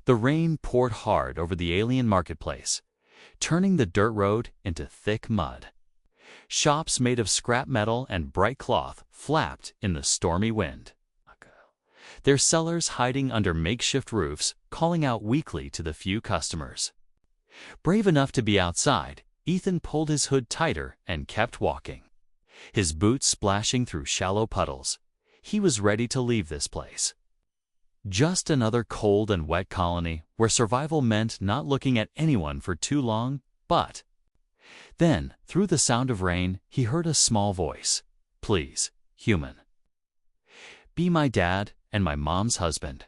The rain poured hard over the alien marketplace, turning the dirt road into thick mud. Shops made of scrap metal and bright cloth flapped in the stormy wind, their sellers hiding under makeshift roofs, calling out weakly to the few customers. Brave enough to be outside, Ethan pulled his hood tighter and kept walking, his boots splashing through shallow puddles. He was ready to leave this place. Just another cold and wet colony where survival meant not looking at anyone for too long, but... Then, through the sound of rain, he heard a small voice. "Please, human. Be my dad and my mom's husband."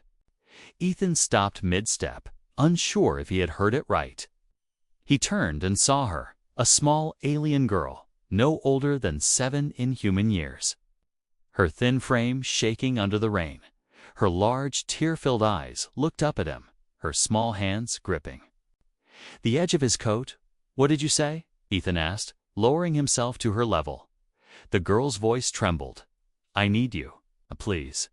Ethan stopped mid-step, unsure if he had heard it right. He turned and saw her, a small alien girl, no older than 7 inhuman years. Her thin frame shaking under the rain. Her large, tear-filled eyes looked up at him, her small hands gripping the edge of his coat. "What did you say?" Ethan asked, lowering himself to her level. The girl's voice trembled. "I need you, please."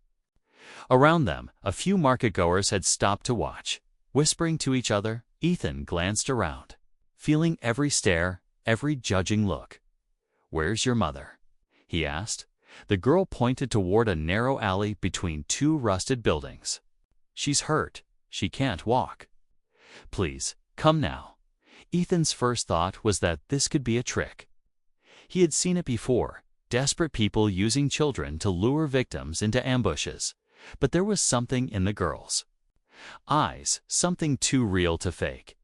Around them, a few market-goers had stopped to watch. Whispering to each other, Ethan glanced around, feeling every stare, every judging look. "Where's your mother?" he asked. The girl pointed toward a narrow alley between 2 rusted buildings. "She's hurt. She can't walk." "Please, come now." Ethan's first thought was that this could be a trick. He had seen it before, desperate people using children to lure victims into ambushes. But there was something in the girl's eyes, something too real to fake.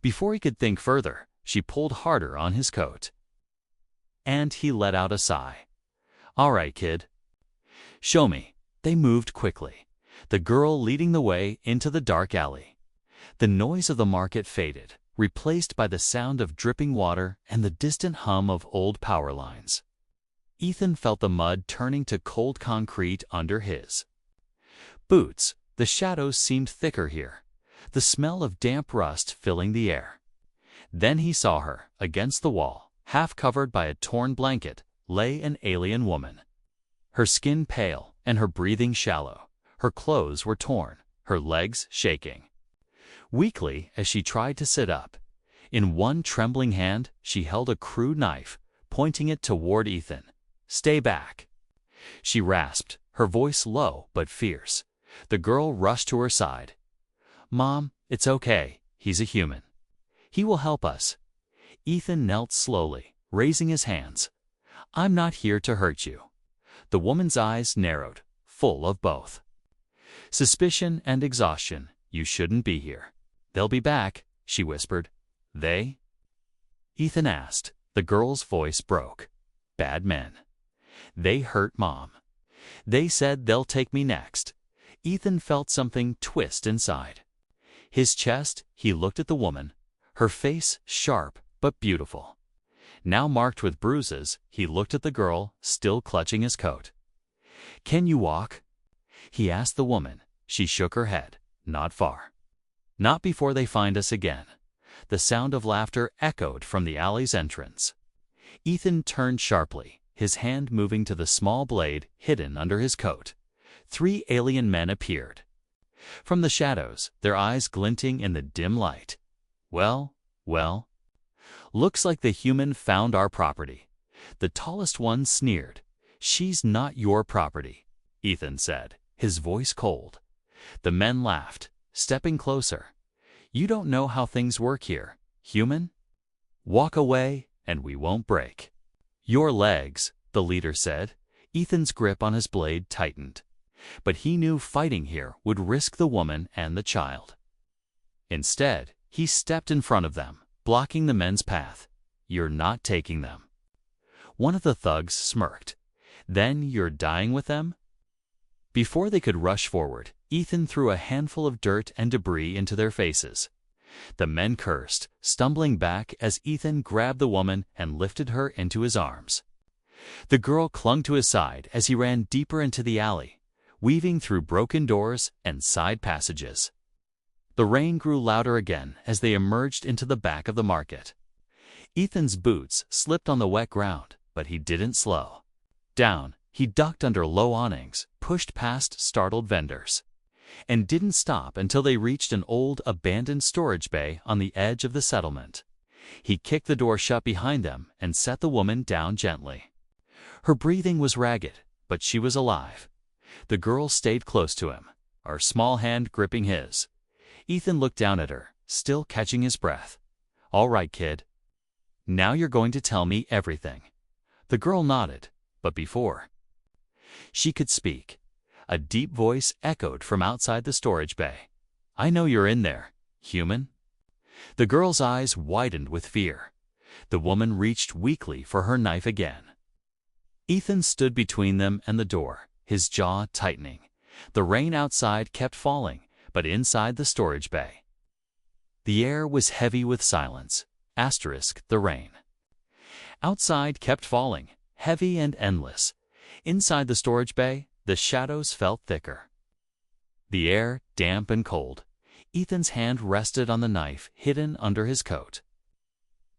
Before he could think further, she pulled harder on his coat. And he let out a sigh. "All right, kid. Show me." They moved quickly, the girl leading the way into the dark alley. The noise of the market faded, replaced by the sound of dripping water and the distant hum of old power lines. Ethan felt the mud turning to cold concrete under his boots. The shadows seemed thicker here, the smell of damp rust filling the air. Then he saw her, against the wall, half covered by a torn blanket, lay an alien woman. Her skin pale and her breathing shallow. Her clothes were torn, her legs shaking. Weakly, as she tried to sit up, in one trembling hand she held a crude knife, pointing it toward Ethan. "Stay back," she rasped, her voice low but fierce. The girl rushed to her side. "Mom, it's okay. He's a human. He will help us." Ethan knelt slowly, raising his hands. "I'm not here to hurt you." The woman's eyes narrowed, full of both suspicion and exhaustion. "You shouldn't be here." "They'll be back," she whispered. "They?" Ethan asked. The girl's voice broke. "Bad men. They hurt Mom. They said they'll take me next." Ethan felt something twist inside his chest. He looked at the woman, her face sharp but beautiful, now marked with bruises. He looked at the girl, still clutching his coat. "Can you walk?" he asked the woman. She shook her head. "Not far. Not before they find us again." The sound of laughter echoed from the alley's entrance. Ethan turned sharply, his hand moving to the small blade hidden under his coat. 3 alien men appeared from the shadows, their eyes glinting in the dim light. Well, looks like the human found our property." The tallest one sneered. "She's not your property," Ethan said, his voice cold. The men laughed, stepping closer. "You don't know how things work here, human. Walk away and we won't break your legs," the leader said. Ethan's grip on his blade tightened. But he knew fighting here would risk the woman and the child. Instead, he stepped in front of them, blocking the men's path. "You're not taking them." One of the thugs smirked. "Then you're dying with them?" Before they could rush forward, Ethan threw a handful of dirt and debris into their faces. The men cursed, stumbling back as Ethan grabbed the woman and lifted her into his arms. The girl clung to his side as he ran deeper into the alley, weaving through broken doors and side passages. The rain grew louder again as they emerged into the back of the market. Ethan's boots slipped on the wet ground, but he didn't slow down. He ducked under low awnings, pushed past startled vendors. and didn't stop until they reached an old, abandoned storage bay on the edge of the settlement. He kicked the door shut behind them and set the woman down gently. Her breathing was ragged, but she was alive. The girl stayed close to him, her small hand gripping his. Ethan looked down at her, still catching his breath. "All right, kid. Now you're going to tell me everything." The girl nodded, but before she could speak, a deep voice echoed from outside the storage bay. "I know you're in there, human." The girl's eyes widened with fear. The woman reached weakly for her knife again. Ethan stood between them and the door, his jaw tightening. The rain outside kept falling, but inside the storage bay, the air was heavy with silence. The rain outside kept falling, heavy and endless. Inside the storage bay, the shadows felt thicker. The air damp and cold. Ethan's hand rested on the knife hidden under his coat.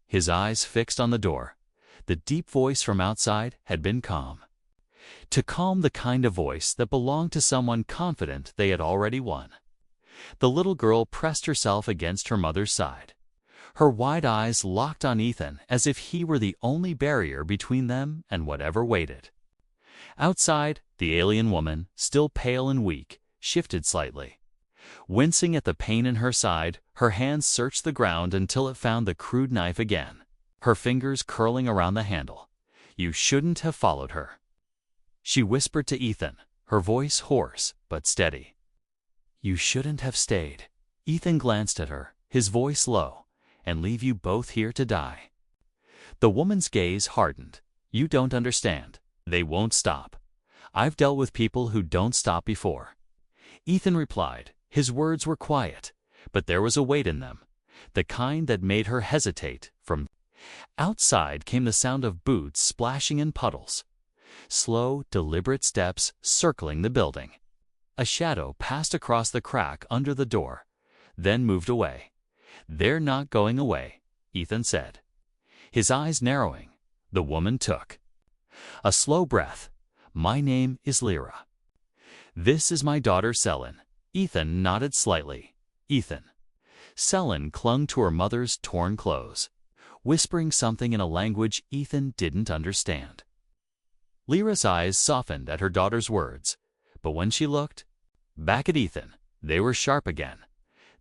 His eyes fixed on the door. The deep voice from outside had been calm. Too calm, the kind of voice that belonged to someone confident they had already won. The little girl pressed herself against her mother's side. Her wide eyes locked on Ethan as if he were the only barrier between them and whatever waited. Outside, the alien woman, still pale and weak, shifted slightly. Wincing at the pain in her side, her hand searched the ground until it found the crude knife again, her fingers curling around the handle. "You shouldn't have followed her," she whispered to Ethan, her voice hoarse but steady. "You shouldn't have stayed." Ethan glanced at her, his voice low. "And leave you both here to die." The woman's gaze hardened. "You don't understand. They won't stop. I've dealt with people who don't stop before." Ethan replied. His words were quiet, but there was a weight in them, the kind that made her hesitate. From outside came the sound of boots splashing in puddles. Slow, deliberate steps circling the building. A shadow passed across the crack under the door, then moved away. "They're not going away," Ethan said. His eyes narrowing, the woman took a slow breath. "My name is Lyra. This is my daughter Selin." Ethan nodded slightly. "Ethan." Selin clung to her mother's torn clothes, whispering something in a language Ethan didn't understand. Lyra's eyes softened at her daughter's words, but when she looked back at Ethan, they were sharp again.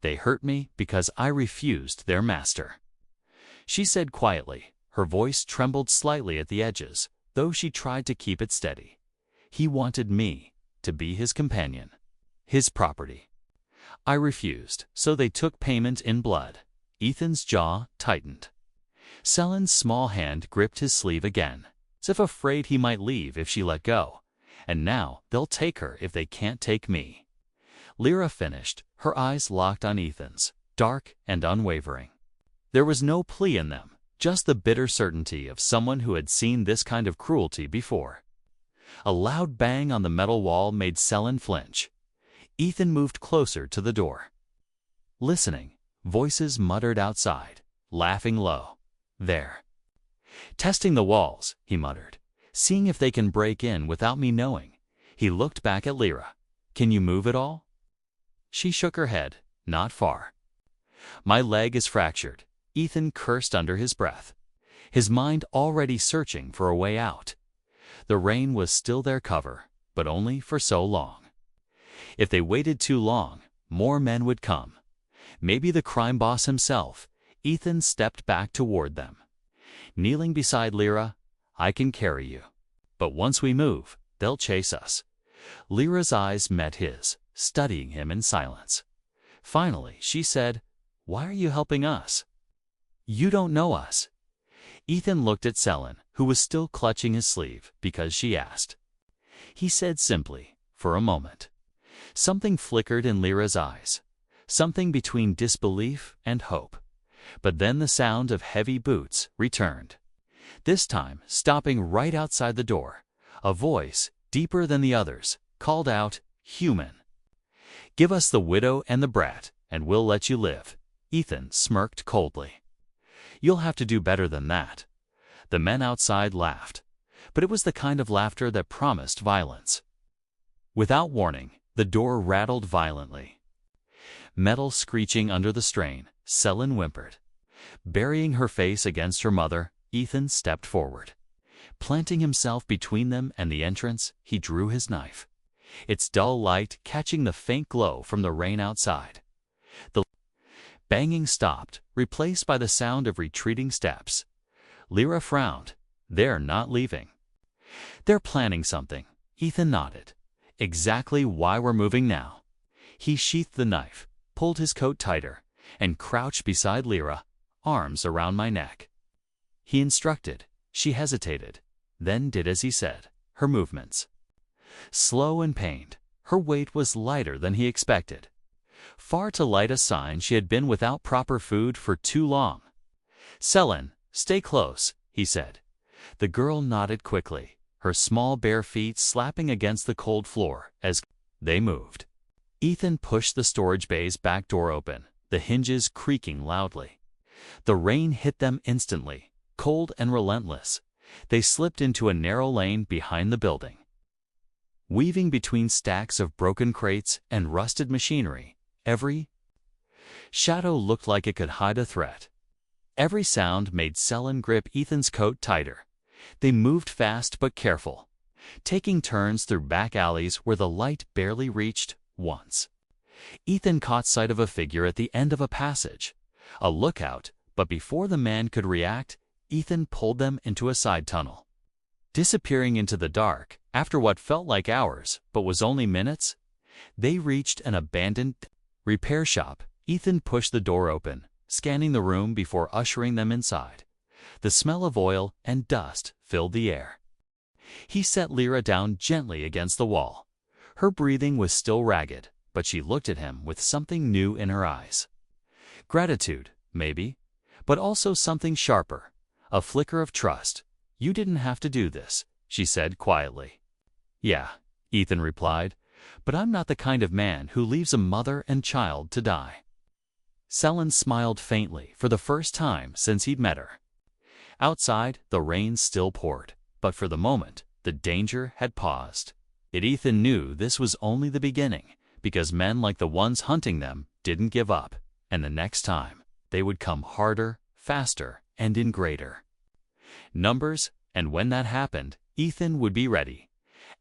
"They hurt me because I refused their master," she said quietly. Her voice trembled slightly at the edges, though she tried to keep it steady. "He wanted me to be his companion, his property. I refused, so they took payment in blood." Ethan's jaw tightened. Selin's small hand gripped his sleeve again, as if afraid he might leave if she let go. "And now they'll take her if they can't take me." Lyra finished, her eyes locked on Ethan's, dark and unwavering. There was no plea in them, just the bitter certainty of someone who had seen this kind of cruelty before. A loud bang on the metal wall made Selin flinch. Ethan moved closer to the door. Listening, voices muttered outside, laughing low. "There. Testing the walls," he muttered. "Seeing if they can break in without me knowing." He looked back at Lyra. "Can you move at all?" She shook her head. "Not far." "My leg is fractured," Ethan cursed under his breath, his mind already searching for a way out. The rain was still their cover, but only for so long. If they waited too long, more men would come. Maybe the crime boss himself. Ethan stepped back toward them. Kneeling beside Lyra, "I can carry you. But once we move, they'll chase us." Lyra's eyes met his, studying him in silence. Finally, she said, "Why are you helping us? You don't know us." Ethan looked at Selin, who was still clutching his sleeve, because she asked. He said simply, "For a moment." Something flickered in Lyra's eyes, something between disbelief and hope. But then the sound of heavy boots returned, this time stopping right outside the door. A voice, deeper than the others, called out, "Human. Give us the widow and the brat, and we'll let you live." Ethan smirked coldly. "You'll have to do better than that." The men outside laughed, but it was the kind of laughter that promised violence. Without warning, The door rattled violently. Metal screeching under the strain, Selin whimpered. Burying her face against her mother, Ethan stepped forward. Planting himself between them and the entrance, he drew his knife, its dull light catching the faint glow from the rain outside. The banging stopped, replaced by the sound of retreating steps. Lyra frowned. They're not leaving. They're planning something. Ethan nodded. Exactly why we're moving now. He sheathed the knife, pulled his coat tighter, and crouched beside Lyra, arms around my neck. He instructed. She hesitated, then did as he said, her movements. Slow and pained, her weight was lighter than he expected. Far too light a sign she had been without proper food for too long. Selin, stay close, he said. The girl nodded quickly, her small bare feet slapping against the cold floor as they moved. Ethan pushed the storage bay's back door open, the hinges creaking loudly. The rain hit them instantly, cold and relentless. They slipped into a narrow lane behind the building. Weaving between stacks of broken crates and rusted machinery, every shadow looked like it could hide a threat. Every sound made Selin grip Ethan's coat tighter. They moved fast but careful, taking turns through back alleys where the light barely reached once. Ethan caught sight of a figure at the end of a passage, a lookout, but before the man could react, Ethan pulled them into a side tunnel. Disappearing into the dark, after what felt like hours but was only minutes, they reached an abandoned repair shop. Ethan pushed the door open, scanning the room before ushering them inside. The smell of oil and dust filled the air. He set Lyra down gently against the wall. Her breathing was still ragged, but she looked at him with something new in her eyes. Gratitude, maybe, but also something sharper, a flicker of trust. You didn't have to do this, she said quietly. Yeah, Ethan replied, but I'm not the kind of man who leaves a mother and child to die. Selin smiled faintly for the first time since he'd met her. Outside, the rain still poured, but for the moment, the danger had paused. Yet Ethan knew this was only the beginning, because men like the ones hunting them didn't give up, and the next time, they would come harder, faster, and in greater numbers, and when that happened, Ethan would be ready.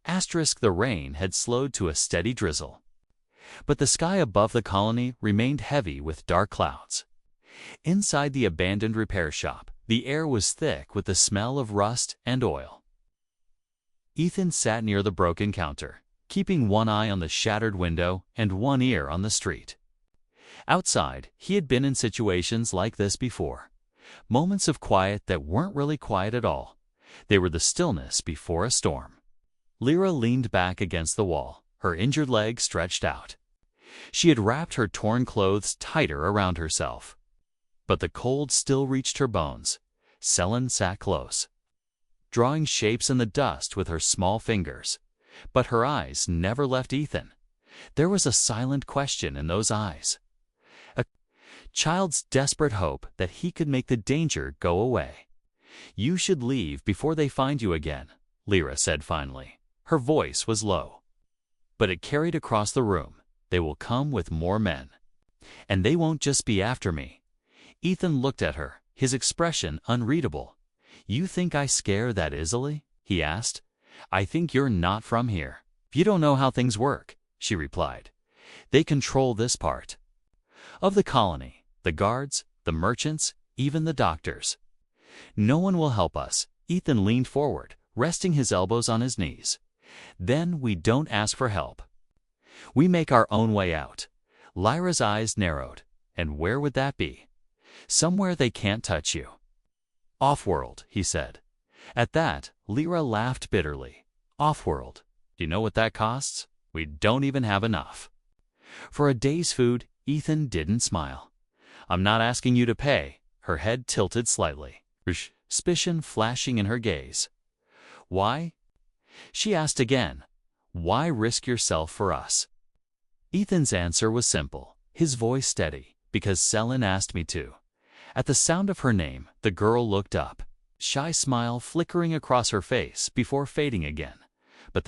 The rain had slowed to a steady drizzle. But the sky above the colony remained heavy with dark clouds. Inside the abandoned repair shop, the air was thick with the smell of rust and oil. Ethan sat near the broken counter, keeping one eye on the shattered window and one ear on the street. Outside, he had been in situations like this before. Moments of quiet that weren't really quiet at all. They were the stillness before a storm. Lyra leaned back against the wall, her injured leg stretched out. She had wrapped her torn clothes tighter around herself. But the cold still reached her bones. Selin sat close, drawing shapes in the dust with her small fingers. But her eyes never left Ethan. There was a silent question in those eyes. A child's desperate hope that he could make the danger go away. You should leave before they find you again, Lyra said finally. Her voice was low, but it carried across the room. They will come with more men. And they won't just be after me. Ethan looked at her, his expression unreadable. You think I scare that easily? He asked. I think you're not from here. You don't know how things work, she replied. They control this part of the colony, the guards, the merchants, even the doctors. No one will help us. Ethan leaned forward, resting his elbows on his knees. Then we don't ask for help. We make our own way out. Lyra's eyes narrowed. And where would that be? Somewhere they can't touch you. Off-world, he said. At that, Lyra laughed bitterly. Off-world. Do you know what that costs? We don't even have enough. For a day's food, Ethan didn't smile. I'm not asking you to pay. Her head tilted slightly, suspicion flashing in her gaze. Why? She asked again. Why risk yourself for us? Ethan's answer was simple, his voice steady, because Selin asked me to. At the sound of her name, the girl looked up, shy smile flickering across her face before fading again. But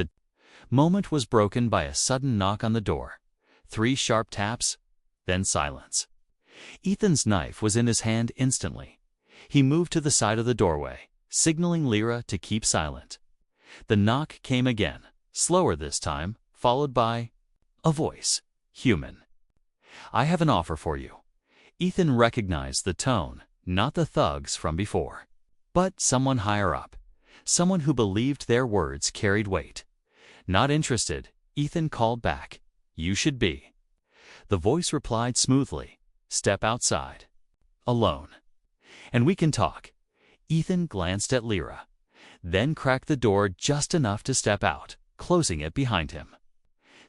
Moment was broken by a sudden knock on the door. 3 sharp taps, then silence. Ethan's knife was in his hand instantly. He moved to the side of the doorway, signaling Lyra to keep silent. The knock came again, slower this time, followed by a voice, human. "I have an offer for you." Ethan recognized the tone, not the thugs from before, but someone higher up, someone who believed their words carried weight. Not interested, Ethan called back, "You should be." The voice replied smoothly, "Step outside. Alone. And we can talk." Ethan glanced at Lyra, then cracked the door just enough to step out, closing it behind him.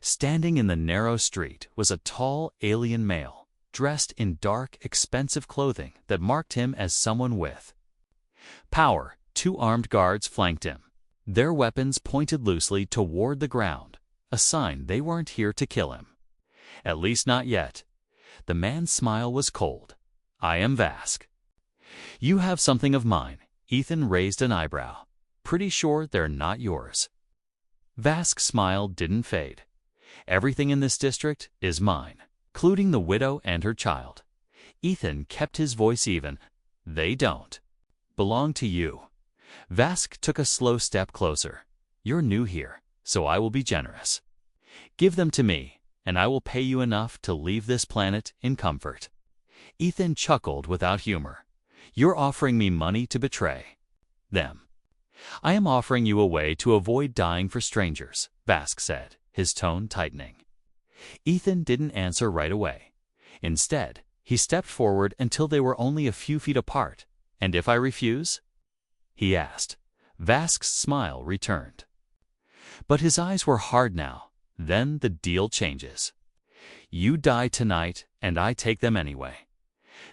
Standing in the narrow street was a tall alien male, dressed in dark, expensive clothing that marked him as someone with power. 2 armed guards flanked him, their weapons pointed loosely toward the ground, a sign they weren't here to kill him. At least not yet. The man's smile was cold. "I am Vask." "You have something of mine." Ethan raised an eyebrow. "Pretty sure they're not yours." Vask's smile didn't fade. "Everything in this district is mine, including the widow and her child." Ethan kept his voice even. "They don't belong to you." Vask took a slow step closer. "You're new here, so I will be generous. Give them to me, and I will pay you enough to leave this planet in comfort." Ethan chuckled without humor. "You're offering me money to betray them." "I am offering you a way to avoid dying for strangers," Vask said, his tone tightening. Ethan didn't answer right away. Instead, he stepped forward until they were only a few feet apart. "And if I refuse?" he asked. Vask's smile returned. But his eyes were hard now. "Then the deal changes. You die tonight, and I take them anyway."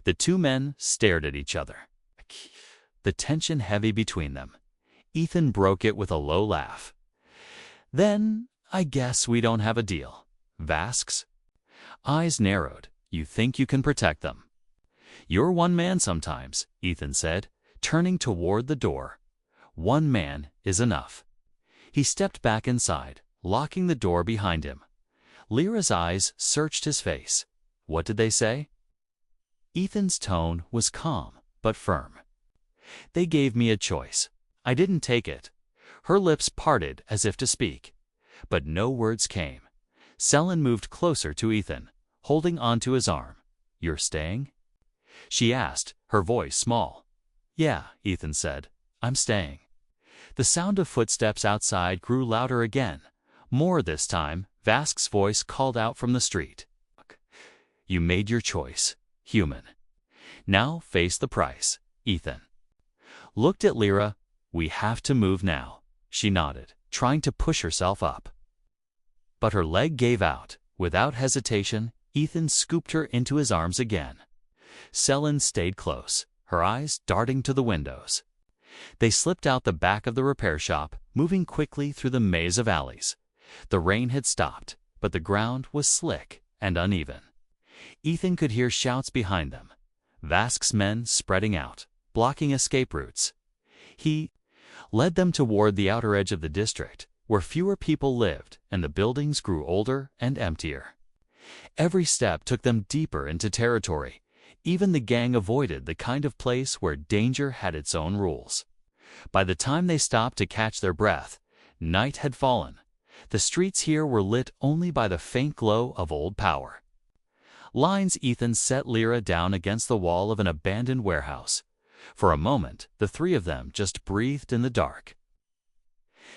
The 2 men stared at each other, the tension heavy between them. Ethan broke it with a low laugh. "Then I guess we don't have a deal." Vask's eyes narrowed. "You think you can protect them?" "You're one man sometimes," Ethan said, turning toward the door. "One man is enough." He stepped back inside, locking the door behind him. Lyra's eyes searched his face. "What did they say?" Ethan's tone was calm but firm. "They gave me a choice. I didn't take it." Her lips parted as if to speak, but no words came. Selin moved closer to Ethan, holding onto his arm. "You're staying?" she asked, her voice small. "Yeah," Ethan said. "I'm staying." The sound of footsteps outside grew louder again. More this time, Vask's voice called out from the street. "You made your choice, human. Now face the price." Ethan looked at Lyra. "We have to move now." She nodded, trying to push herself up. But her leg gave out. Without hesitation, Ethan scooped her into his arms again. Selin stayed close, her eyes darting to the windows. They slipped out the back of the repair shop, moving quickly through the maze of alleys. The rain had stopped, but the ground was slick and uneven. Ethan could hear shouts behind them. Vask's men spreading out, blocking escape routes. He led them toward the outer edge of the district, where fewer people lived and the buildings grew older and emptier. Every step took them deeper into territory. Even the gang avoided the kind of place where danger had its own rules. By the time they stopped to catch their breath, night had fallen. The streets here were lit only by the faint glow of old power lines. Ethan set Lyra down against the wall of an abandoned warehouse. For a moment, the 3 of them just breathed in the dark.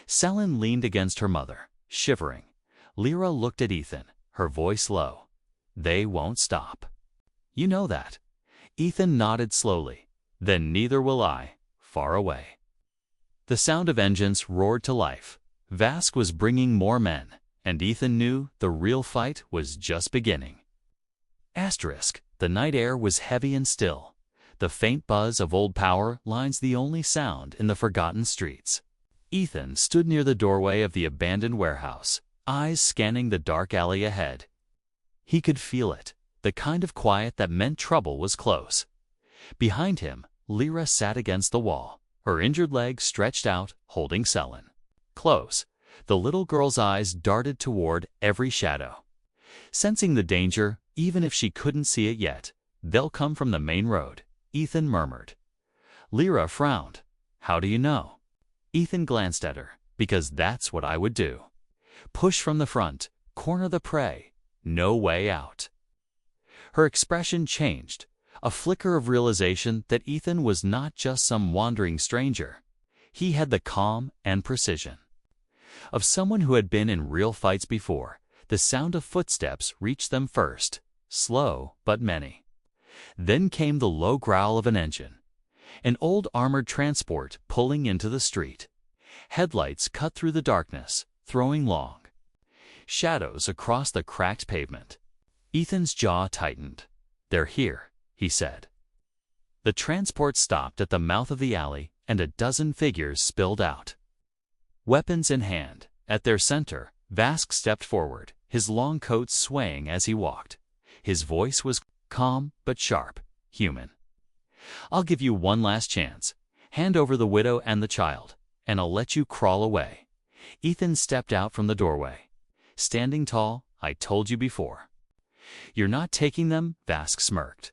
Selin leaned against her mother, shivering. Lyra looked at Ethan, her voice low. "They won't stop. You know that." Ethan nodded slowly. "Then neither will I." Far away, the sound of engines roared to life. Vask was bringing more men, and Ethan knew the real fight was just beginning. The night air was heavy and still. The faint buzz of old power lines the only sound in the forgotten streets. Ethan stood near the doorway of the abandoned warehouse, eyes scanning the dark alley ahead. He could feel it, the kind of quiet that meant trouble was close. Behind him, Lyra sat against the wall, her injured leg stretched out, holding Selin close, The little girl's eyes darted toward every shadow. Sensing the danger, even if she couldn't see it yet, "They'll come from the main road," Ethan murmured. Lyra frowned. "How do you know?" Ethan glanced at her. "Because that's what I would do. Push from the front, corner the prey, no way out." Her expression changed, a flicker of realization that Ethan was not just some wandering stranger. He had the calm and precision of someone who had been in real fights before. The sound of footsteps reached them first, slow but many. Then came the low growl of an engine. An old armored transport pulling into the street. Headlights cut through the darkness, throwing long shadows across the cracked pavement. Ethan's jaw tightened. "They're here," he said. The transport stopped at the mouth of the alley, and a dozen figures spilled out. Weapons in hand, at their center, Vask stepped forward, his long coat swaying as he walked. His voice was calm but sharp, human. "I'll give you one last chance. Hand over the widow and the child, and I'll let you crawl away." Ethan stepped out from the doorway. Standing tall, "I told you before." "You're not taking them?" Vask smirked.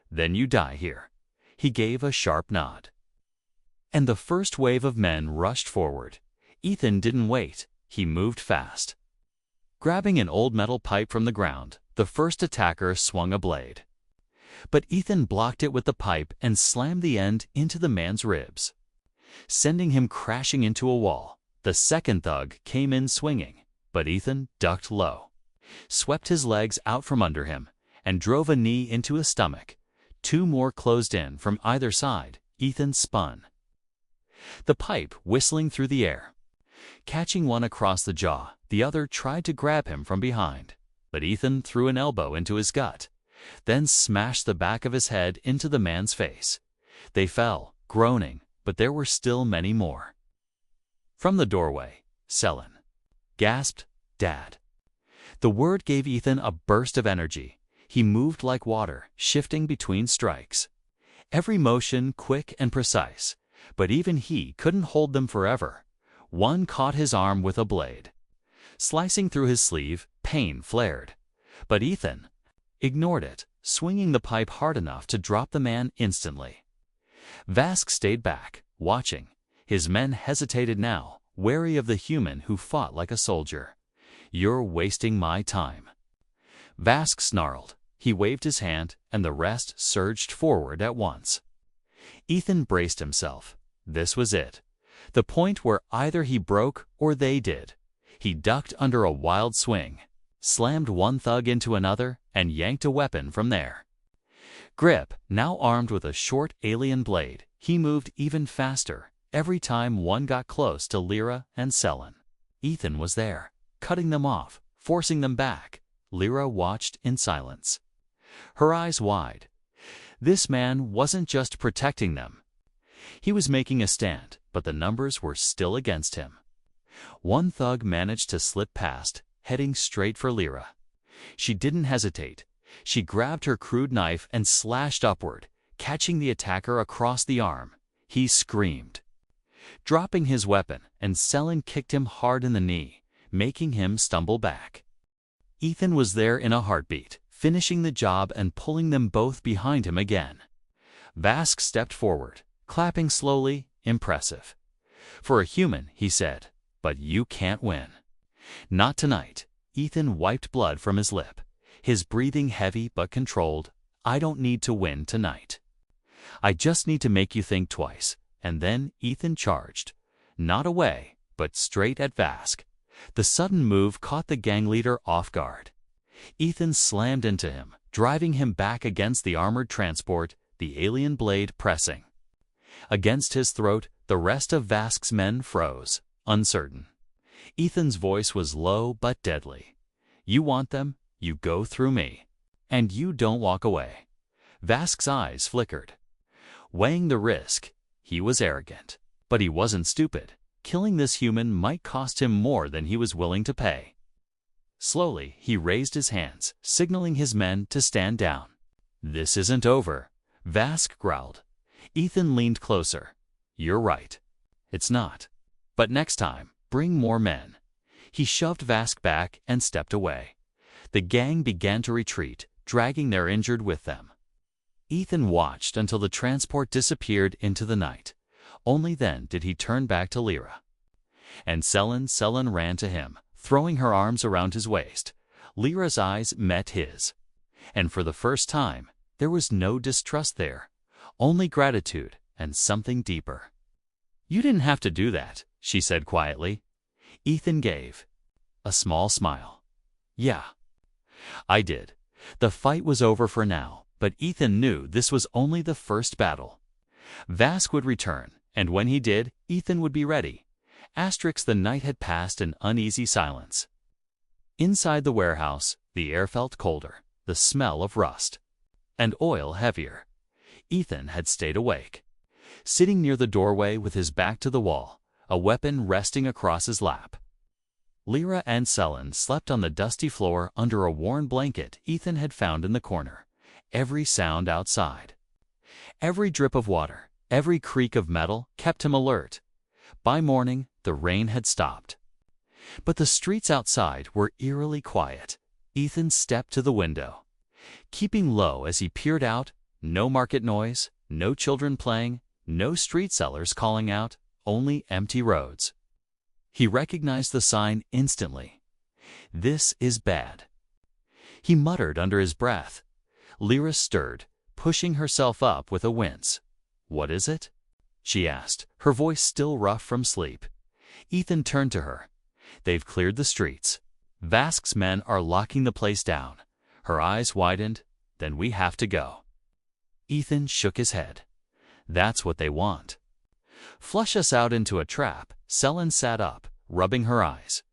"Then you die here." He gave a sharp nod. And the first wave of men rushed forward. Ethan didn't wait. He moved fast. Grabbing an old metal pipe from the ground, the first attacker swung a blade. But Ethan blocked it with the pipe and slammed the end into the man's ribs, sending him crashing into a wall. The second thug came in swinging, but Ethan ducked low, swept his legs out from under him, and drove a knee into his stomach. Two more closed in from either side. Ethan spun, the pipe whistling through the air. Catching one across the jaw, the other tried to grab him from behind, but Ethan threw an elbow into his gut, then smashed the back of his head into the man's face. They fell, groaning, but there were still many more. From the doorway, Selin gasped, "Dad." The word gave Ethan a burst of energy. He moved like water, shifting between strikes. Every motion quick and precise, but even he couldn't hold them forever. One caught his arm with a blade. Slicing through his sleeve, pain flared. But Ethan ignored it, swinging the pipe hard enough to drop the man instantly. Vask stayed back, watching. His men hesitated now, wary of the human who fought like a soldier. "You're wasting my time." Vask snarled. He waved his hand, and the rest surged forward at once. Ethan braced himself. This was it. The point where either he broke or they did. He ducked under a wild swing, slammed one thug into another, and yanked a weapon from there. Grip, now armed with a short alien blade, he moved even faster every time one got close to Lyra and Selin. Ethan was there, cutting them off, forcing them back. Lyra watched in silence, her eyes wide. This man wasn't just protecting them. He was making a stand, but the numbers were still against him. One thug managed to slip past, heading straight for Lyra. She didn't hesitate. She grabbed her crude knife and slashed upward, catching the attacker across the arm. He screamed, dropping his weapon, and Selin kicked him hard in the knee, making him stumble back. Ethan was there in a heartbeat, finishing the job and pulling them both behind him again. Vask stepped forward, clapping slowly, impressive. "For a human," he said, "but you can't win." "Not tonight." Ethan wiped blood from his lip, his breathing heavy but controlled. "I don't need to win tonight. I just need to make you think twice." And then Ethan charged, not away, but straight at Vask. The sudden move caught the gang leader off guard. Ethan slammed into him, driving him back against the armored transport, the alien blade pressing against his throat. The rest of Vask's men froze, uncertain. Ethan's voice was low but deadly. "You want them, you go through me. And you don't walk away." Vask's eyes flickered. Weighing the risk, he was arrogant. But he wasn't stupid. Killing this human might cost him more than he was willing to pay. Slowly, he raised his hands, signaling his men to stand down. "This isn't over," Vask growled. Ethan leaned closer. "You're right. It's not. But next time, Bring more men. He shoved Vask back and stepped away. The gang began to retreat, dragging their injured with them. Ethan watched until the transport disappeared into the night. Only then did he turn back to Lyra. And Selen ran to him, throwing her arms around his waist. Lyra's eyes met his. And for the first time, there was no distrust there, only gratitude and something deeper. "You didn't have to do that," she said quietly. Ethan gave a small smile. "Yeah, I did." The fight was over for now, but Ethan knew this was only the first battle. Vask would return, and when he did, Ethan would be ready. The night had passed in uneasy silence. Inside the warehouse, the air felt colder, the smell of rust and oil heavier. Ethan had stayed awake. Sitting near the doorway with his back to the wall, a weapon resting across his lap. Lyra and Selen slept on the dusty floor under a worn blanket Ethan had found in the corner. Every sound outside, every drip of water, every creak of metal kept him alert. By morning, the rain had stopped. But the streets outside were eerily quiet. Ethan stepped to the window. Keeping low as he peered out, no market noise, no children playing, no street sellers calling out, only empty roads. He recognized the sign instantly. "This is bad." He muttered under his breath. Lyra stirred, pushing herself up with a wince. "What is it?" she asked, her voice still rough from sleep. Ethan turned to her. "They've cleared the streets. Vask's men are locking the place down." Her eyes widened. "Then we have to go." Ethan shook his head. "That's what they want." "Flush us out into a trap." Selen sat up, rubbing her eyes.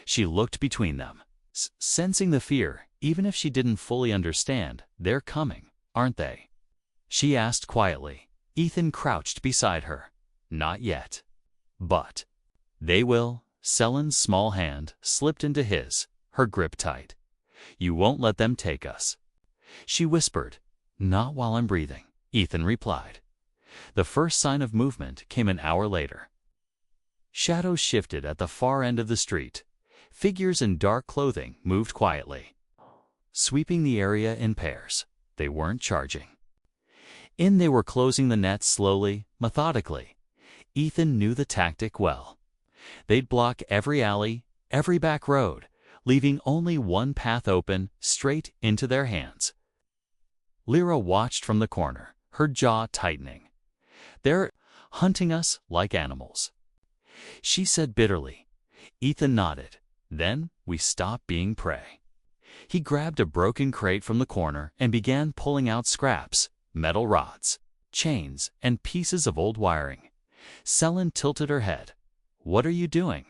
She looked between them, sensing the fear, even if she didn't fully understand. "They're coming, aren't they?" she asked quietly. Ethan crouched beside her. "Not yet. But they will." Selen's small hand slipped into his, her grip tight. "You won't let them take us," she whispered. "Not while I'm breathing," Ethan replied. The first sign of movement came an hour later. Shadows shifted at the far end of the street. Figures in dark clothing moved quietly, sweeping the area in pairs. They weren't charging. They were closing the net slowly, methodically. Ethan knew the tactic well. They'd block every alley, every back road, leaving only one path open, straight into their hands. Lyra watched from the corner, her jaw tightening. "They're hunting us like animals," she said bitterly. Ethan nodded. "Then we stop being prey." He grabbed a broken crate from the corner and began pulling out scraps, metal rods, chains, and pieces of old wiring. Selen tilted her head. "What are you doing?"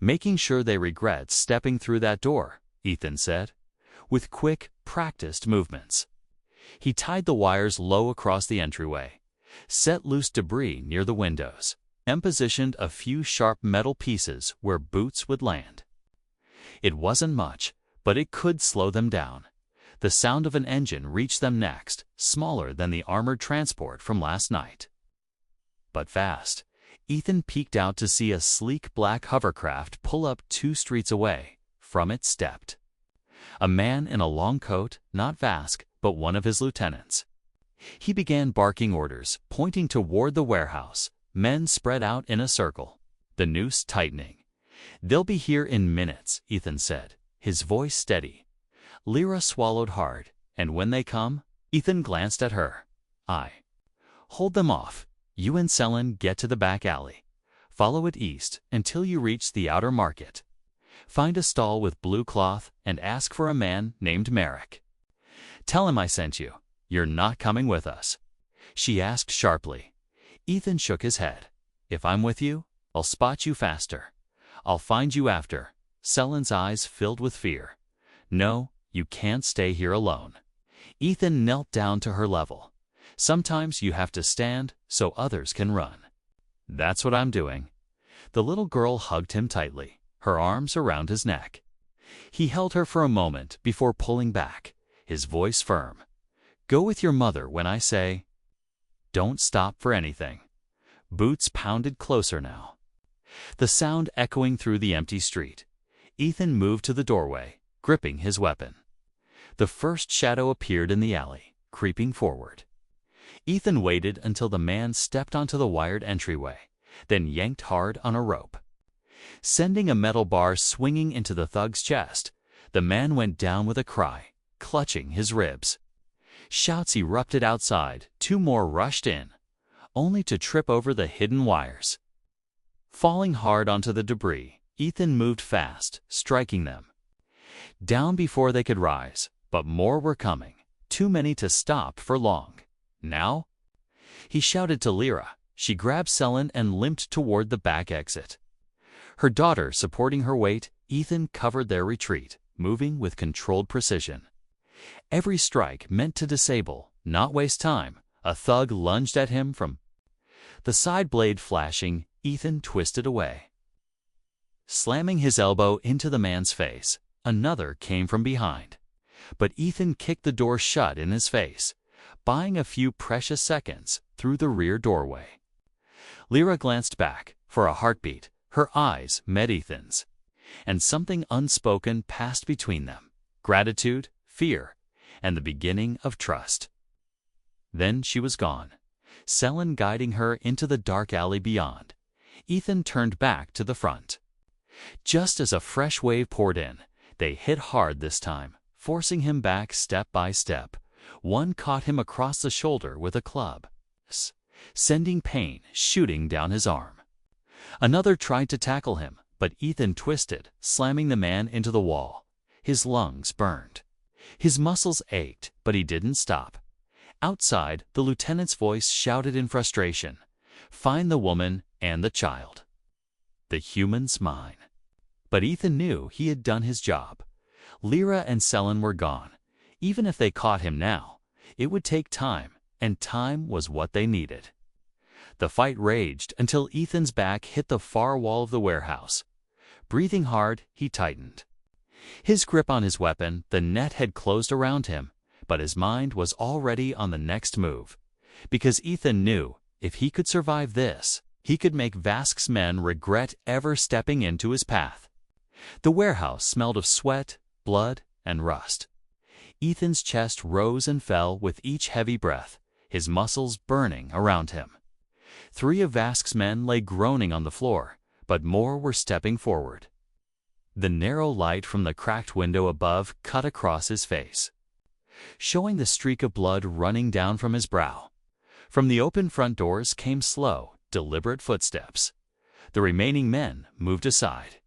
"Making sure they regret stepping through that door," Ethan said, with quick, practiced movements. He tied the wires low across the entryway, set loose debris near the windows, and positioned a few sharp metal pieces where boots would land. It wasn't much, but it could slow them down. The sound of an engine reached them next, smaller than the armored transport from last night. But fast. Ethan peeked out to see a sleek black hovercraft pull up 2 streets away. From it stepped a man in a long coat, not Vask, but one of his lieutenants. He began barking orders, pointing toward the warehouse. Men spread out in a circle, the noose tightening. "They'll be here in minutes," Ethan said, his voice steady. Lyra swallowed hard. "And when they come?" Ethan glanced at her. "Hold them off. You and Selen get to the back alley. Follow it east until you reach the outer market. Find a stall with blue cloth and ask for a man named Merrick. Tell him I sent you. You're not coming with us," she asked sharply. Ethan shook his head. "If I'm with you, I'll spot you faster. I'll find you after." Selen's eyes filled with fear. "No, you can't stay here alone." Ethan knelt down to her level. "Sometimes you have to stand so others can run." "That's what I'm doing." The little girl hugged him tightly, her arms around his neck. He held her for a moment before pulling back, his voice firm. "Go with your mother when I say. Don't stop for anything." Boots pounded closer now. the sound echoing through the empty street. Ethan moved to the doorway, gripping his weapon. The first shadow appeared in the alley, creeping forward. Ethan waited until the man stepped onto the wired entryway, then yanked hard on a rope. Sending a metal bar swinging into the thug's chest, the man went down with a cry, clutching his ribs. Shouts erupted outside, 2 more rushed in, only to trip over the hidden wires. Falling hard onto the debris, Ethan moved fast, striking them. Down before they could rise, but more were coming, too many to stop for long. Now? He shouted to Lyra. She grabbed Selin and limped toward the back exit. Her daughter supporting her weight, Ethan covered their retreat, moving with controlled precision. Every strike meant to disable, not waste time. A thug lunged at him from the side blade flashing. Ethan twisted away. Slamming his elbow into the man's face, another came from behind. But Ethan kicked the door shut in his face, buying a few precious seconds through the rear doorway. Lyra glanced back. For a heartbeat, her eyes met Ethan's, and something unspoken passed between them: gratitude, fear, and the beginning of trust. Then she was gone, Selin guiding her into the dark alley beyond. Ethan turned back to the front. Just as a fresh wave poured in, they hit hard this time, forcing him back step by step. One caught him across the shoulder with a club, sending pain shooting down his arm. Another tried to tackle him, but Ethan twisted, slamming the man into the wall. His lungs burned. His muscles ached, but he didn't stop. Outside, the lieutenant's voice shouted in frustration, "Find the woman and the child. The human's mine." But Ethan knew he had done his job. Lyra and Selin were gone. Even if they caught him now, it would take time, and time was what they needed. The fight raged until Ethan's back hit the far wall of the warehouse. Breathing hard, he tightened his grip on his weapon. The net had closed around him, but his mind was already on the next move. Because Ethan knew, if he could survive this, he could make Vask's men regret ever stepping into his path. The warehouse smelled of sweat, blood, and rust. Ethan's chest rose and fell with each heavy breath, his muscles burning around him. 3 of Vask's men lay groaning on the floor, but more were stepping forward. The narrow light from the cracked window above cut across his face, showing the streak of blood running down from his brow. From the open front doors came slow, deliberate footsteps. The remaining men moved aside.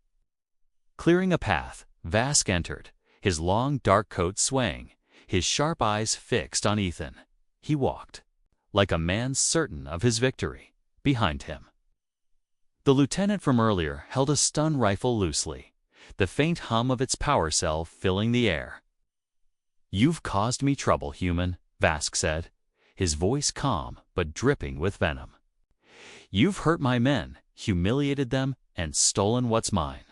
Clearing a path, Vask entered, his long dark coat swaying, his sharp eyes fixed on Ethan. He walked, like a man certain of his victory, behind him. The lieutenant from earlier held a stun rifle loosely, the faint hum of its power cell filling the air. "You've caused me trouble, human," Vask said, his voice calm but dripping with venom. "You've hurt my men, humiliated them, and stolen what's mine."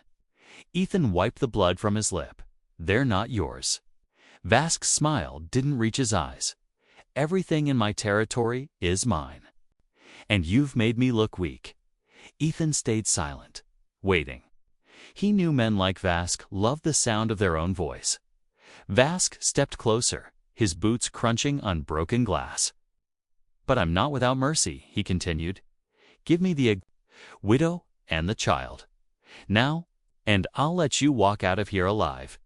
Ethan wiped the blood from his lip. "They're not yours." Vask's smile didn't reach his eyes. "Everything in my territory is mine. And you've made me look weak." Ethan stayed silent, waiting. He knew men like Vask loved the sound of their own voice. Vask stepped closer, his boots crunching on broken glass. "But I'm not without mercy," he continued. "Give me the widow and the child now, and I'll let you walk out of here alive."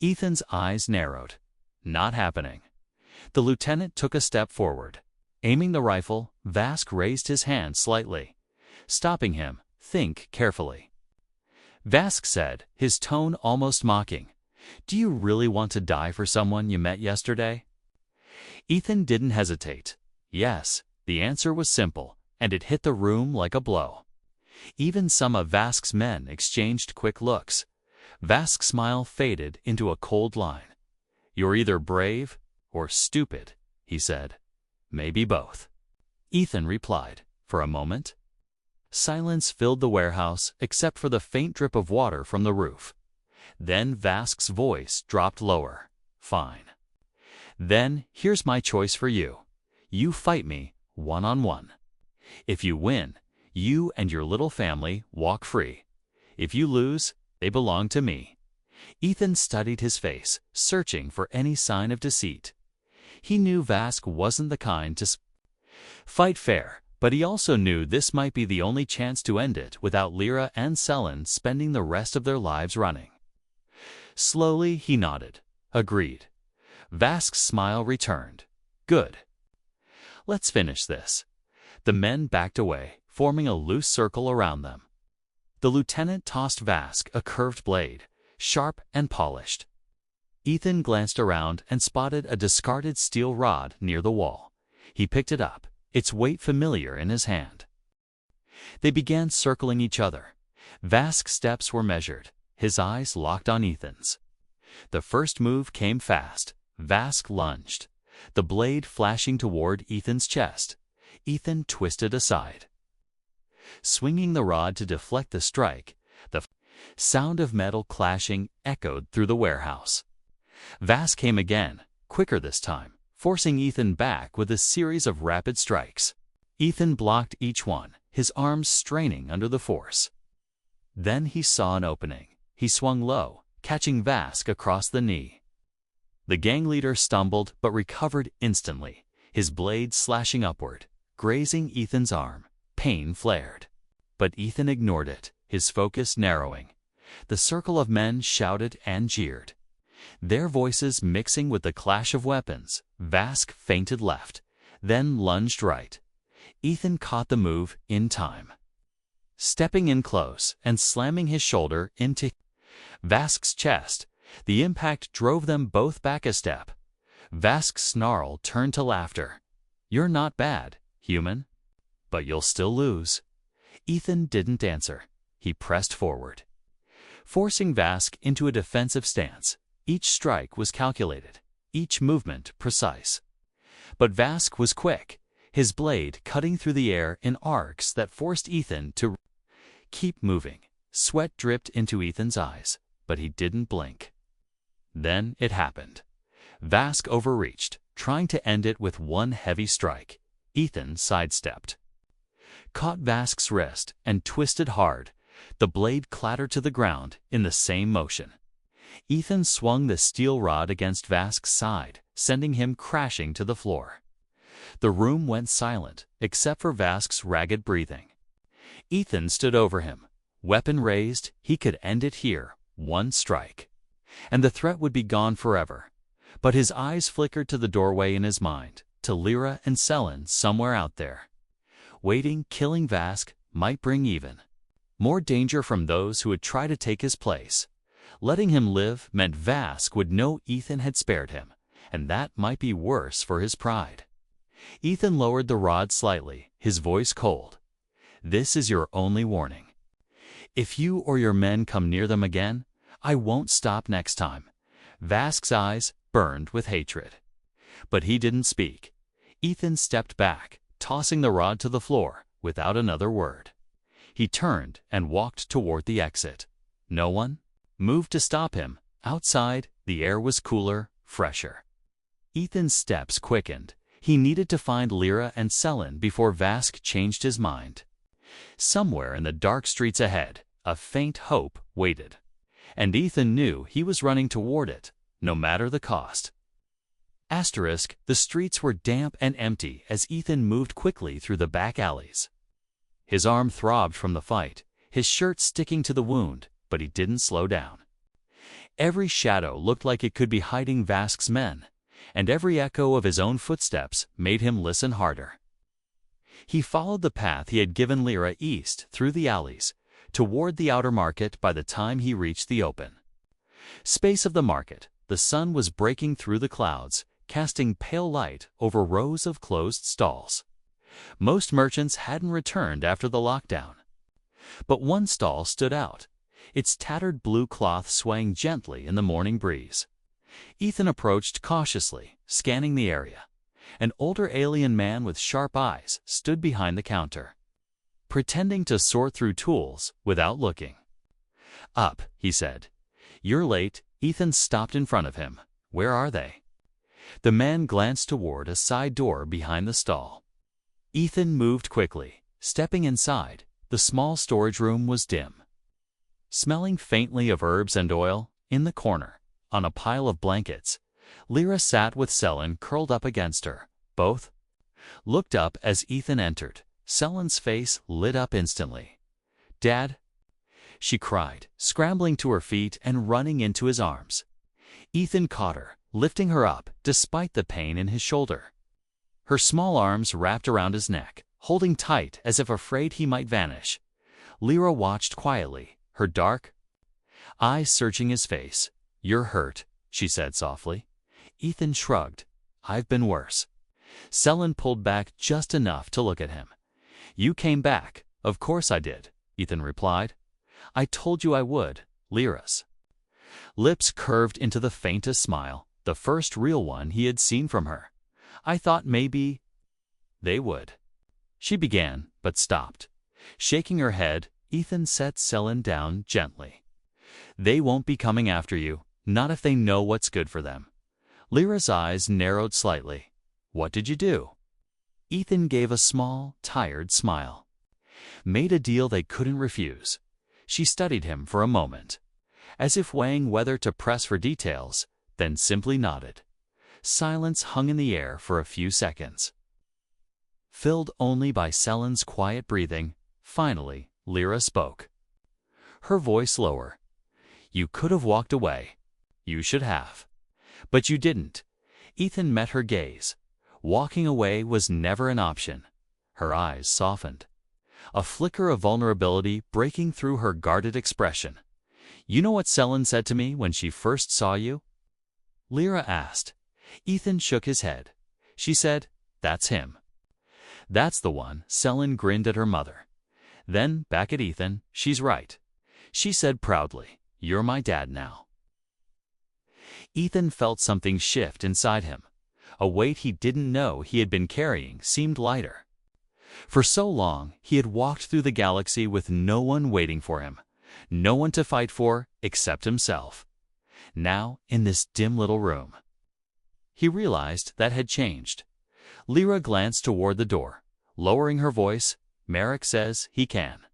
Ethan's eyes narrowed. Not happening. The lieutenant took a step forward. Aiming the rifle, Vask raised his hand slightly, stopping him. "Think carefully." Vask said, his tone almost mocking, "Do you really want to die for someone you met yesterday?" Ethan didn't hesitate. Yes, the answer was simple, and it hit the room like a blow. Even some of Vask's men exchanged quick looks. Vask's smile faded into a cold line. "You're either brave or stupid," he said. "Maybe both." Ethan replied. For a moment, silence filled the warehouse except for the faint drip of water from the roof. Then Vask's voice dropped lower. "Fine. Then here's my choice for you. You fight me one-on-one. If you win, You and your little family walk free. If you lose, they belong to me." Ethan studied his face, searching for any sign of deceit. He knew Vask wasn't the kind to fight fair, but he also knew this might be the only chance to end it without Lyra and Selen spending the rest of their lives running. Slowly, he nodded. Agreed. Vask's smile returned. Good. Let's finish this. The men backed away, forming a loose circle around them. The lieutenant tossed Vask a curved blade, sharp and polished. Ethan glanced around and spotted a discarded steel rod near the wall. He picked it up, its weight familiar in his hand. They began circling each other. Vask's steps were measured, his eyes locked on Ethan's. The first move came fast. Vask lunged, the blade flashing toward Ethan's chest. Ethan twisted aside. Swinging the rod to deflect the strike, the sound of metal clashing echoed through the warehouse. Vask came again, quicker this time, forcing Ethan back with a series of rapid strikes. Ethan blocked each one, his arms straining under the force. Then he saw an opening. He swung low, catching Vask across the knee. The gang leader stumbled but recovered instantly, his blade slashing upward, grazing Ethan's arm. Pain flared. But Ethan ignored it, his focus narrowing. The circle of men shouted and jeered, their voices mixing with the clash of weapons. Vask feinted left, then lunged right. Ethan caught the move in time, stepping in close and slamming his shoulder into Vask's chest. The impact drove them both back a step. Vask's snarl turned to laughter. "You're not bad, human, but you'll still lose." Ethan didn't answer. He pressed forward, forcing Vask into a defensive stance. Each strike was calculated, each movement precise. But Vask was quick, his blade cutting through the air in arcs that forced Ethan to keep moving. Sweat dripped into Ethan's eyes, but he didn't blink. Then it happened. Vask overreached, trying to end it with one heavy strike. Ethan sidestepped, caught Vask's wrist, and twisted hard. The blade clattered to the ground in the same motion. Ethan swung the steel rod against Vask's side, sending him crashing to the floor. The room went silent, except for Vask's ragged breathing. Ethan stood over him. Weapon raised, he could end it here, one strike, and the threat would be gone forever. But his eyes flickered to the doorway in his mind, to Lyra and Selen somewhere out there. Waiting, killing Vask might bring even more danger from those who would try to take his place. Letting him live meant Vask would know Ethan had spared him, and that might be worse for his pride. Ethan lowered the rod slightly, his voice cold. "This is your only warning. If you or your men come near them again, I won't stop next time." Vask's eyes burned with hatred. But he didn't speak. Ethan stepped back, tossing the rod to the floor without another word. He turned and walked toward the exit. No one moved to stop him. Outside, the air was cooler, fresher. Ethan's steps quickened. He needed to find Lyra and Selen before Vask changed his mind. Somewhere in the dark streets ahead, a faint hope waited. And Ethan knew he was running toward it, no matter the cost. The streets were damp and empty as Ethan moved quickly through the back alleys. His arm throbbed from the fight, his shirt sticking to the wound, but he didn't slow down. Every shadow looked like it could be hiding Vask's men, and every echo of his own footsteps made him listen harder. He followed the path he had given Lyra east through the alleys, toward the outer market. By the time he reached the open space of the market, the sun was breaking through the clouds, casting pale light over rows of closed stalls. Most merchants hadn't returned after the lockdown. But one stall stood out, its tattered blue cloth swaying gently in the morning breeze. Ethan approached cautiously, scanning the area. An older alien man with sharp eyes stood behind the counter, pretending to sort through tools without looking. "Up," he said. "You're late." Ethan stopped in front of him. "Where are they?" The man glanced toward a side door behind the stall. Ethan moved quickly, Stepping inside, the small storage room was dim. Smelling faintly of herbs and oil, in the corner, on a pile of blankets, Lyra sat with Selin curled up against her. Both looked up as Ethan entered. Selin's face lit up instantly. "Dad?" she cried, scrambling to her feet and running into his arms. Ethan caught her, lifting her up despite the pain in his shoulder. Her small arms wrapped around his neck, holding tight as if afraid he might vanish. Lyra watched quietly, her dark eyes searching his face. "You're hurt," she said softly. Ethan shrugged. "I've been worse." Selin pulled back just enough to look at him. "You came back." "Of course I did," Ethan replied. "I told you I would." Lyra's lips curved into the faintest smile, the first real one he had seen from her. "I thought maybe they would." She began, but stopped. Shaking her head, Ethan set Selin down gently. "They won't be coming after you, not if they know what's good for them." Lyra's eyes narrowed slightly. "What did you do?" Ethan gave a small, tired smile. "Made a deal they couldn't refuse." She studied him for a moment, as if weighing whether to press for details, then simply nodded. Silence hung in the air for a few seconds, filled only by Selin's quiet breathing. Finally, Lyra spoke, her voice lower. "You could have walked away. You should have. But you didn't." Ethan met her gaze. Walking away was never an option. Her eyes softened, a flicker of vulnerability breaking through her guarded expression. "You know what Selin said to me when she first saw you?" Lyra asked. Ethan shook his head. She said, "That's him." "That's the one." Selin grinned at her mother. Then, back at Ethan, "She's right." She said proudly, "You're my dad now." Ethan felt something shift inside him. A weight he didn't know he had been carrying seemed lighter. For so long, he had walked through the galaxy with no one waiting for him, no one to fight for except himself. Now, in this dim little room, he realized that had changed. Lyra glanced toward the door, lowering her voice. "Merrick says he can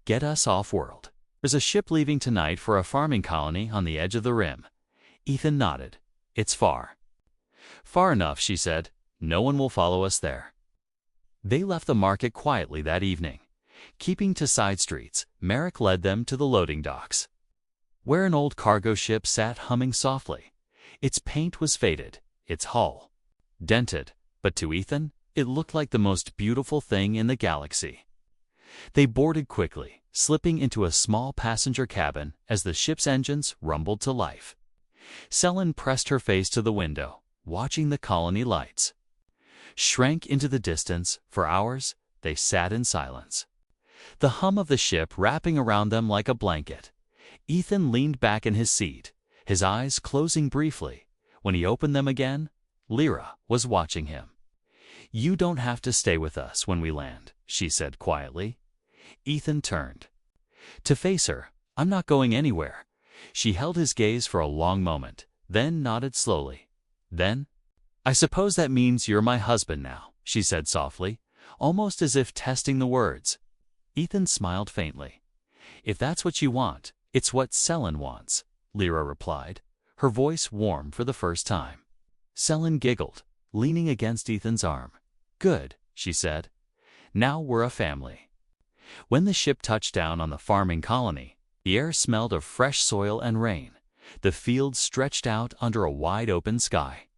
get us off-world. There's a ship leaving tonight for a farming colony on the edge of the rim." Ethan nodded. "It's far." "Far enough," she said. "No one will follow us there." They left the market quietly that evening. Keeping to side streets, Merrick led them to the loading docks, where an old cargo ship sat humming softly. Its paint was faded, its hull dented, but to Ethan, it looked like the most beautiful thing in the galaxy. They boarded quickly, slipping into a small passenger cabin as the ship's engines rumbled to life. Selin pressed her face to the window, watching the colony lights shrank into the distance. For hours, they sat in silence, the hum of the ship wrapping around them like a blanket. Ethan leaned back in his seat, his eyes closing briefly. When he opened them again, Lyra was watching him. "You don't have to stay with us when we land," she said quietly. Ethan turned to face her. "I'm not going anywhere." She held his gaze for a long moment, then nodded slowly. "Then, I suppose that means you're my husband now," she said softly, almost as if testing the words. Ethan smiled faintly. "If that's what you want, it's what Selin wants," Lyra replied, her voice warm for the first time. Selin giggled, leaning against Ethan's arm. "Good," she said. "Now we're a family." When the ship touched down on the farming colony, the air smelled of fresh soil and rain. The fields stretched out under a wide-open sky,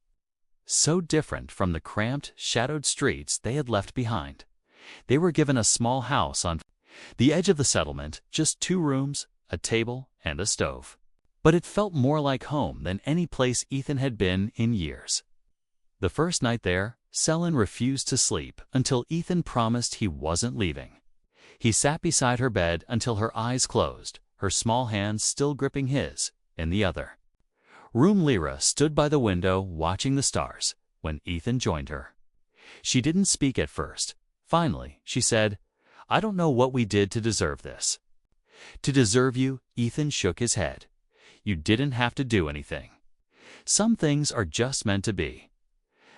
so different from the cramped, shadowed streets they had left behind. They were given a small house on the edge of the settlement, just 2 rooms, a table, and a stove. But it felt more like home than any place Ethan had been in years. The first night there, Selin refused to sleep until Ethan promised he wasn't leaving. He sat beside her bed until her eyes closed, her small hands still gripping his, in the other room. Lyra stood by the window watching the stars when Ethan joined her. She didn't speak at first. Finally, she said, "I don't know what we did to deserve this." "To deserve you?" Ethan shook his head. "You didn't have to do anything. Some things are just meant to be."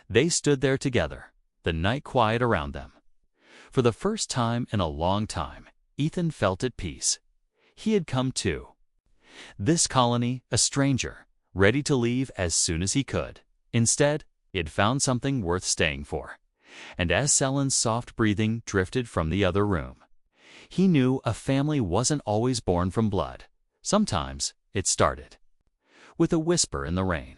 They stood there together, the night quiet around them. For the first time in a long time, Ethan felt at peace. He had come to this colony a stranger, ready to leave as soon as he could. Instead, he had found something worth staying for. And as Selen's soft breathing drifted from the other room, he knew a family wasn't always born from blood. Sometimes it started with a whisper in the rain.